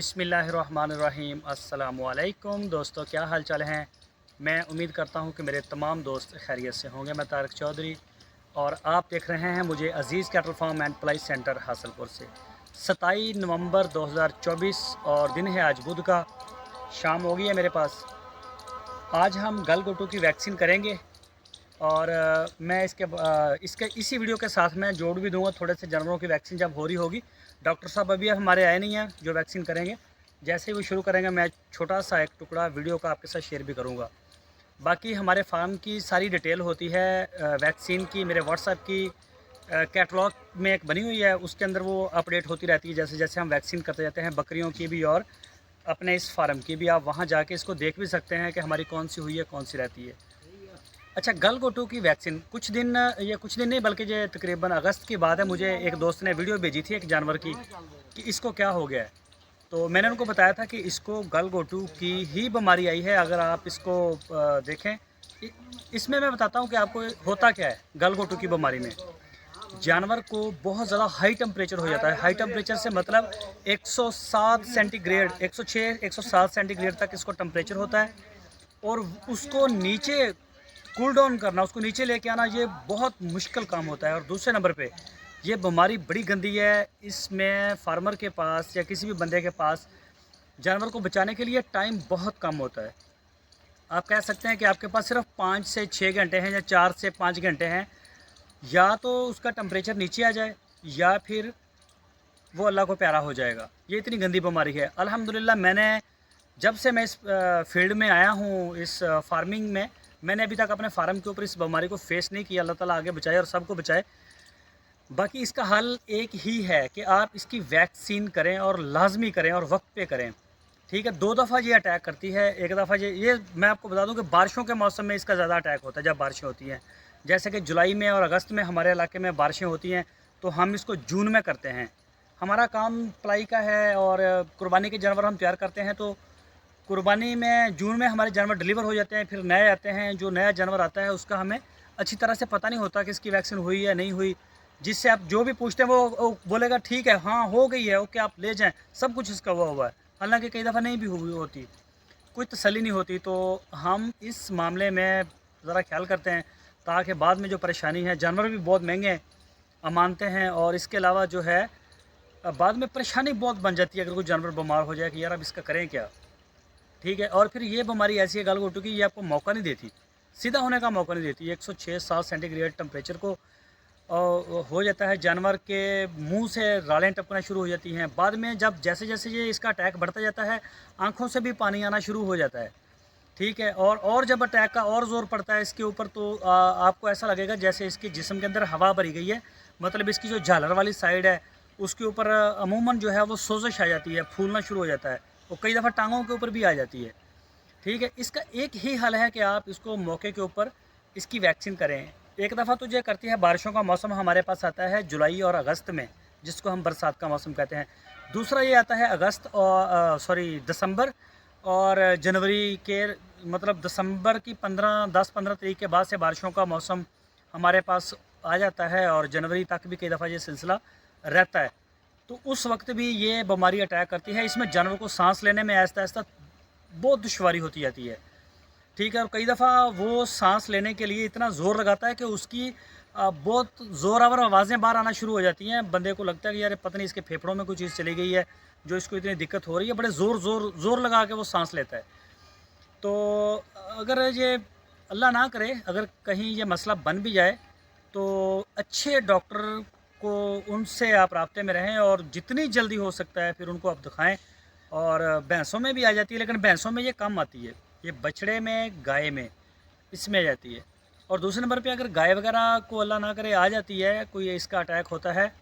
बिस्मिल्लाहिर्रहमानिर्रहीम। अस्सलामुअलैकुम दोस्तों, क्या हाल चाल हैं। मैं उम्मीद करता हूं कि मेरे तमाम दोस्त खैरियत से होंगे। मैं तारक चौधरी और आप देख रहे हैं मुझे Aziz cattle farm and ply centre Hasalpur से। 27 नवंबर 2024 और दिन है आज बुध का। शाम हो गई है मेरे पास। आज हम गलघोटू की वैक्सीन करेंगे और मैं इसके इसी वीडियो के साथ मैं जोड़ भी दूंगा थोड़े से जानवरों की वैक्सीन जब हो रही होगी। डॉक्टर साहब अभी हमारे आए नहीं हैं जो वैक्सीन करेंगे। जैसे ही वो शुरू करेंगे मैं छोटा सा एक टुकड़ा वीडियो का आपके साथ शेयर भी करूंगा। बाकी हमारे फार्म की सारी डिटेल होती है वैक्सीन की मेरे व्हाट्सएप की कैटलॉग में एक बनी हुई है, उसके अंदर वो अपडेट होती रहती है जैसे जैसे हम वैक्सीन करते जाते हैं, बकरियों की भी और अपने इस फार्म की भी। आप वहाँ जाके इसको देख भी सकते हैं कि हमारी कौन सी हुई है, कौन सी रहती है। अच्छा, गलघोटू की वैक्सीन कुछ दिन नहीं बल्कि ये तकरीबन अगस्त की बात है। मुझे एक दोस्त ने वीडियो भेजी थी एक जानवर की कि इसको क्या हो गया है। तो मैंने उनको बताया था कि इसको गलघोटू की ही बीमारी आई है। अगर आप इसको देखें, इसमें मैं बताता हूँ कि आपको होता क्या है। गलघोटू की बीमारी में जानवर को बहुत ज़्यादा हाई टेम्परेचर हो जाता है। हाई टेम्परेचर से मतलब 107 सेंटीग्रेड, 106 107 सेंटीग्रेड तक इसको टेम्परेचर होता है। और उसको नीचे कूल डाउन करना, उसको नीचे लेके आना, ये बहुत मुश्किल काम होता है। और दूसरे नंबर पे ये बीमारी बड़ी गंदी है। इसमें फार्मर के पास या किसी भी बंदे के पास जानवर को बचाने के लिए टाइम बहुत कम होता है। आप कह सकते हैं कि आपके पास सिर्फ 5 से 6 घंटे हैं या 4 से 5 घंटे हैं। या तो उसका टेम्परेचर नीचे आ जाए या फिर वो अल्लाह को प्यारा हो जाएगा। ये इतनी गंदी बीमारी है। अल्हम्दुलिल्लाह मैंने जब से मैं इस फील्ड में आया हूँ, इस फार्मिंग में, मैंने अभी तक अपने फार्म के ऊपर इस बीमारी को फेस नहीं किया। अल्लाह ताला आगे बचाए और सबको बचाए। बाकी इसका हल एक ही है कि आप इसकी वैक्सीन करें और लाजमी करें और वक्त पे करें। ठीक है, 2 दफ़ा ये अटैक करती है। एक दफ़ा ये मैं आपको बता दूं कि बारिशों के मौसम में इसका ज़्यादा अटैक होता है। जब बारिशें होती हैं, जैसे कि जुलाई में और अगस्त में हमारे इलाके में बारिशें होती हैं, तो हम इसको जून में करते हैं। हमारा काम पलाई का है और कुर्बानी के जानवर हम तैयार करते हैं। तो कुर्बानी में जून में हमारे जानवर डिलीवर हो जाते हैं, फिर नए आते हैं। जो नया जानवर आता है उसका हमें अच्छी तरह से पता नहीं होता कि इसकी वैक्सीन हुई या नहीं हुई। जिससे आप जो भी पूछते हैं वो बोलेगा ठीक है, हाँ हो गई है, ओके आप ले जाएं, सब कुछ इसका हुआ है। हालांकि कई दफ़ा नहीं भी हुई होती, कोई तसल्ली नहीं होती। तो हम इस मामले में ज़रा ख्याल करते हैं ताकि बाद में जो परेशानी है, जानवर भी बहुत महंगे मानते हैं और इसके अलावा जो है बाद में परेशानी बहुत बन जाती है अगर कोई जानवर बीमार हो जाए कि यार अब इसका करें क्या। ठीक है, और फिर ये बीमारी ऐसी है गलघोटू की, ये आपको मौका नहीं देती, सीधा होने का मौका नहीं देती। 106-7 सेंटीग्रेड टेम्परेचर को हो जाता है। जानवर के मुंह से रालें टपकना शुरू हो जाती हैं। बाद में जब जैसे जैसे ये इसका अटैक बढ़ता जाता है, आंखों से भी पानी आना शुरू हो जाता है। ठीक है, और जब अटैक का और ज़ोर पड़ता है इसके ऊपर, तो आपको ऐसा लगेगा जैसे इसके जिस्म के अंदर हवा भरी गई है। मतलब इसकी जो झालर वाली साइड है उसके ऊपर अमूमन जो है वो सोजिश आ जाती है, फूलना शुरू हो जाता है और कई दफ़ा टांगों के ऊपर भी आ जाती है। ठीक है, इसका एक ही हल है कि आप इसको मौके के ऊपर इसकी वैक्सीन करें। एक दफ़ा तो ये करती है, बारिशों का मौसम हमारे पास आता है जुलाई और अगस्त में, जिसको हम बरसात का मौसम कहते हैं। दूसरा ये आता है अगस्त और दिसंबर और जनवरी के, मतलब दिसंबर की 10-15 तारीख के बाद से बारिशों का मौसम हमारे पास आ जाता है और जनवरी तक भी कई दफ़ा ये सिलसिला रहता है। तो उस वक्त भी ये बीमारी अटैक करती है। इसमें जानवर को सांस लेने में आहिस्ता आहिस्ता बहुत दुश्वारी होती जाती है। ठीक है, और कई दफ़ा वो सांस लेने के लिए इतना ज़ोर लगाता है कि उसकी बहुत ज़ोरावर आवाज़ें बाहर आना शुरू हो जाती हैं। बंदे को लगता है कि यार पता नहीं इसके फेफड़ों में कोई चीज़ चली गई है जो इसको इतनी दिक्कत हो रही है। बड़े ज़ोर लगा के वो सांस लेता है। तो अगर ये अल्लाह ना करे, अगर कहीं ये मसला बन भी जाए, तो अच्छे डॉक्टर को उनसे आप राब्ते में रहें और जितनी जल्दी हो सकता है फिर उनको आप दिखाएं। और भैंसों में भी आ जाती है, लेकिन भैंसों में ये कम आती है। ये बछड़े में, गाय में, इसमें आ जाती है। और दूसरे नंबर पे अगर गाय वगैरह को अल्लाह ना करे आ जाती है, कोई इसका अटैक होता है,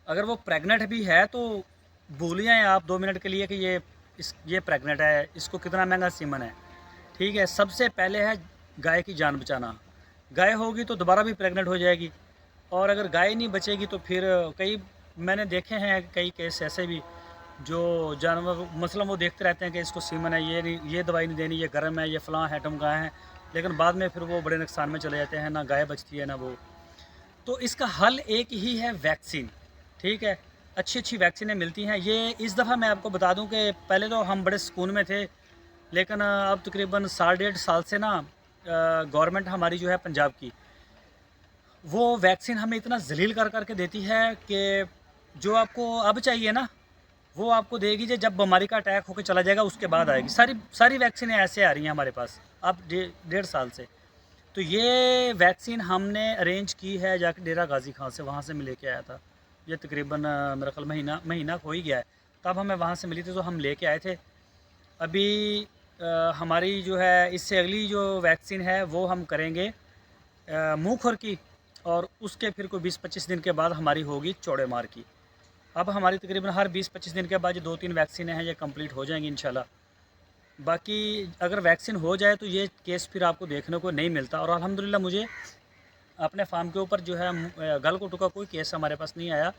अगर वो प्रेग्नेंट भी है तो भूल जाएँ आप 2 मिनट के लिए कि ये प्रेग्नेंट है, इसको कितना महंगा सीमन है। ठीक है, सबसे पहले है गाय की जान बचाना। गाय होगी तो दोबारा भी प्रेग्नेंट हो जाएगी, और अगर गाय नहीं बचेगी तो फिर कई मैंने देखे हैं कई केस ऐसे भी जो जानवर मसलन वो देखते रहते हैं कि इसको सीमन है, ये नहीं, ये दवाई नहीं देनी, ये गर्म है, ये फ़लाँ है ढमका है, लेकिन बाद में फिर वो बड़े नुकसान में चले जाते हैं, ना गाय बचती है ना वो। तो इसका हल एक ही है, वैक्सीन। ठीक है, अच्छी अच्छी वैक्सीनें मिलती हैं। ये इस दफ़ा मैं आपको बता दूं कि पहले तो हम बड़े सुकून में थे, लेकिन अब तकरीबन साल डेढ़ साल से ना गवर्नमेंट हमारी जो है पंजाब की, वो वैक्सीन हमें इतना जलील कर करके देती है कि जो आपको अब चाहिए ना वो आपको देगी जब बीमारी का अटैक होकर चला जाएगा उसके बाद आएगी। सारी सारी वैक्सीनें ऐसे आ रही हैं हमारे पास अब डेढ़ साल से। तो ये वैक्सीन हमने अरेंज की है जाकर डेरा गाजी खां से, वहाँ से मैं लेके आया था। ये तकरीबन मेरा ख्याल महीना महीना हो ही गया है, तब हमें वहाँ से मिली थी तो हम लेके आए थे। अभी हमारी जो है इससे अगली जो वैक्सीन है वो हम करेंगे मुँह खुर की, और उसके फिर कोई 20-25 दिन के बाद हमारी होगी चौड़े मार की। अब हमारी तकरीबन हर 20-25 दिन के बाद जो 2-3 वैक्सीनें हैं ये कंप्लीट हो जाएंगी इंशाल्लाह। बाकी अगर वैक्सीन हो जाए तो ये केस फिर आपको देखने को नहीं मिलता, और अल्हम्दुलिल्लाह मुझे अपने फार्म के ऊपर जो है गल घोटू का कोई केस हमारे पास नहीं आया।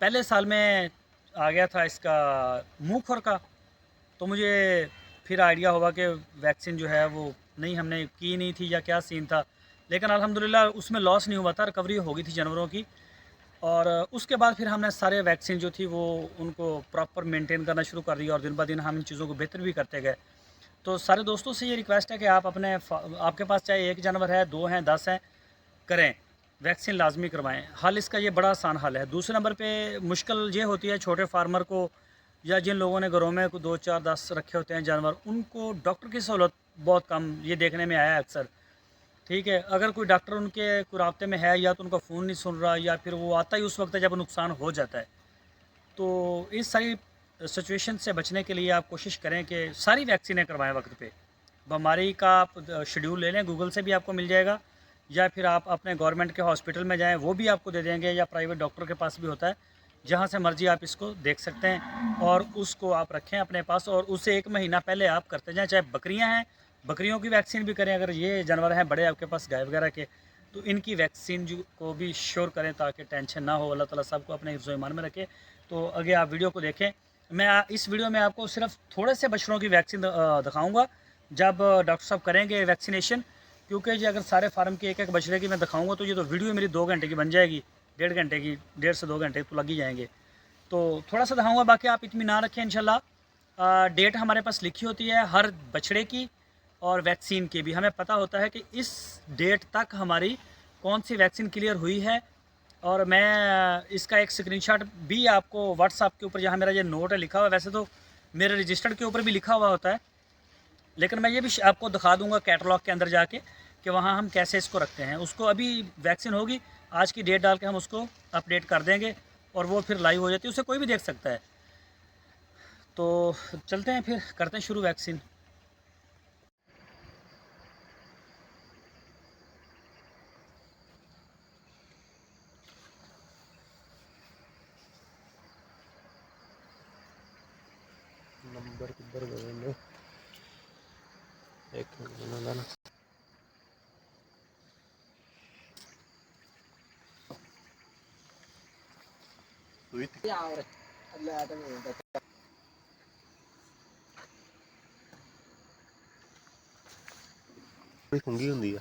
पहले साल में आ गया था इसका मुँह खुर का, तो मुझे फिर आइडिया हुआ कि वैक्सीन जो है वो नहीं हमने की नहीं थी या क्या सीन था, लेकिन अल्हम्दुलिल्लाह उसमें लॉस नहीं हुआ था, रिकवरी हो गई थी जानवरों की। और उसके बाद फिर हमने सारे वैक्सीन जो थी वो उनको प्रॉपर मेंटेन करना शुरू कर दिया, और दिन ब दिन हम इन चीज़ों को बेहतर भी करते गए। तो सारे दोस्तों से ये रिक्वेस्ट है कि आप आपके पास चाहे एक जानवर है, दो हैं, 10 हैं, करें वैक्सीन लाजमी करवाएं। हल इसका ये बड़ा आसान हल है। दूसरे नंबर पे मुश्किल ये होती है छोटे फार्मर को, या जिन लोगों ने घरों में 2-4-10 रखे होते हैं जानवर, उनको डॉक्टर की सहूलत बहुत कम ये देखने में आया है अक्सर। ठीक है, अगर कोई डॉक्टर उनके कोई राब्ते में है, या तो उनका फ़ोन नहीं सुन रहा, या फिर वो आता ही उस वक्त है जब नुकसान हो जाता है। तो इस सारी सिचुएशन से बचने के लिए आप कोशिश करें कि सारी वैक्सीनें करवाएं वक्त पे। बीमारी का आप शेड्यूल ले लें, गूगल से भी आपको मिल जाएगा, या फिर आप अपने गवर्नमेंट के हॉस्पिटल में जाएं, वो भी आपको दे देंगे, या प्राइवेट डॉक्टर के पास भी होता है, जहाँ से मर्ज़ी आप इसको देख सकते हैं, और उसको आप रखें अपने पास, और उससे 1 महीना पहले आप करते जाएँ। चाहे बकरियाँ हैं, बकरियों की वैक्सीन भी करें, अगर ये जानवर हैं बड़े आपके पास गाय वगैरह के, तो इनकी वैक्सीन जो को भी श्योर करें ताकि टेंशन ना हो। अल्लाह ताला सबको अपने हिफ्ज़-ओ-ईमान में रखे। तो आगे आप वीडियो को देखें। मैं इस वीडियो में आपको सिर्फ थोड़े से बछड़ों की वैक्सीन दिखाऊँगा जब डॉक्टर साहब करेंगे वैक्सीनेशन, क्योंकि ये अगर सारे फार्म के एक-एक बछड़े की मैं दिखाऊँगा तो ये तो वीडियो मेरी 2 घंटे की बन जाएगी, 1.5 घंटे की, 1.5 से 2 घंटे तो लग ही जाएँगे। तो थोड़ा सा दिखाऊँगा, बाकी आप इत्मीनान रखें इंशाल्लाह। डेट हमारे पास लिखी होती है हर बछड़े की, और वैक्सीन की भी हमें पता होता है कि इस डेट तक हमारी कौन सी वैक्सीन क्लियर हुई है। और मैं इसका एक स्क्रीनशॉट भी आपको व्हाट्सएप के ऊपर, जहाँ मेरा ये नोट है लिखा हुआ है, वैसे तो मेरे रजिस्टर्ड के ऊपर भी लिखा हुआ होता है, लेकिन मैं ये भी आपको दिखा दूंगा कैटलॉग के अंदर जाके कि वहाँ हम कैसे इसको रखते हैं। उसको अभी वैक्सीन होगी, आज की डेट डाल के हम उसको अपडेट कर देंगे, और वो फिर लाइव हो जाती है, उसे कोई भी देख सकता है। तो चलते हैं फिर करते हैं शुरू वैक्सीन। नंबर किधर गए? एक मिनट ना। कोई खुंगी ਹੁੰਦੀ ਆ।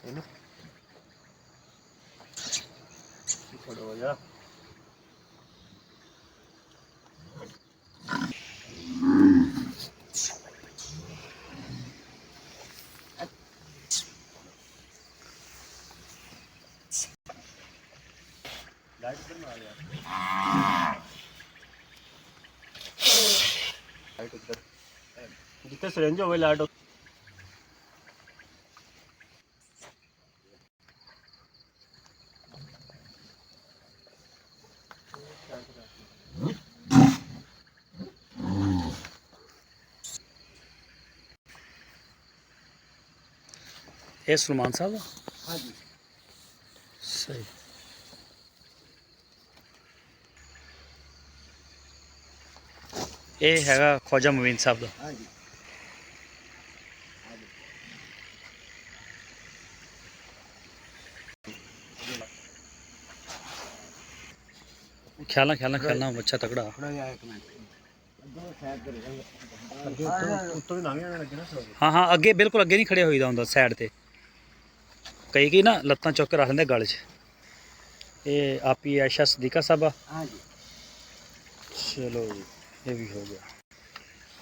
है ना, खड़ो हो जा। लाइट बंद आ गया। लाइट उधर जितने सिरेंज हो गई लाइट हो। ये सलमान साहब। हाँ जी, सही। ये हैगा ख्वाजा मुबीन साहब का। हाँ जी, खेलना खेलना खेलना बच्चा तगड़ा। थोड़ा यार एक मिनट ਉੱਤੋਂ ਦੀ ਲੰਘ ਜਾਣਾ ਲੱਗੇ ਨਾ ਸਲੋ ਹਾਂ ਹਾਂ, ਅੱਗੇ ਬਿਲਕੁਲ ਅੱਗੇ ਨਹੀਂ ਖੜੇ ਹੋਈਦਾ ਹੁੰਦਾ, ਸਾਈਡ ਤੇ ਕਈ ਨਾ ਲੱਤਾਂ ਚੁੱਕ ਕੇ ਰੱਖ ਲੈਂਦੇ ਗਲ 'ਚ। ਇਹ ਆਪੀ ਆਇਸ਼ਾ ਸਦੀਕਾ ਸਾਹਿਬਾ। हाँ जी ਚਲੋ ਜੀ, ਇਹ ਵੀ ਹੋ ਗਿਆ।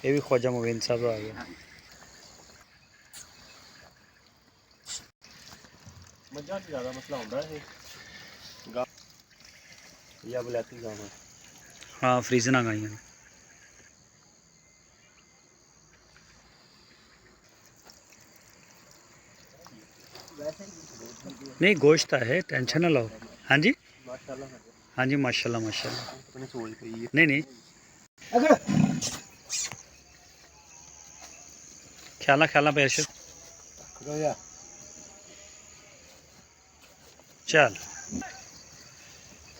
ਇਹ ਵੀ ख्वाजा मोइन साहब आ गया। ਮੱਝਾਂ 'ਚ ਜ਼ਿਆਦਾ ਮਸਲਾ ਹੁੰਦਾ ਇਹ ਜਾਂ ਬਲੈਤੀ ਗਾਵਾਂ। हाँ फ्रीजन आ गई। नहीं गोश्त है, टेंशन ना लो। हाँ जी ਮਾਸ਼ਾਅੱਲਾ हाँ जी, माशाल्लाह माशाल्लाह। ਆਪਣੇ ਸੋਚ ਪਈ ਹੈ। नहीं नहीं, ख्याल पैसे ਗੋਇਆ चल।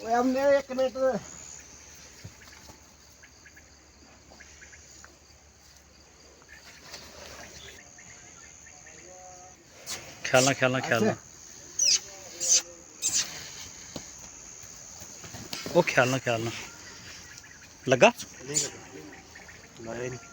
ਓਏ हमने 1 मिनट ख्याल वो ख्याल ना लगा नहीं करता लाया नहीं।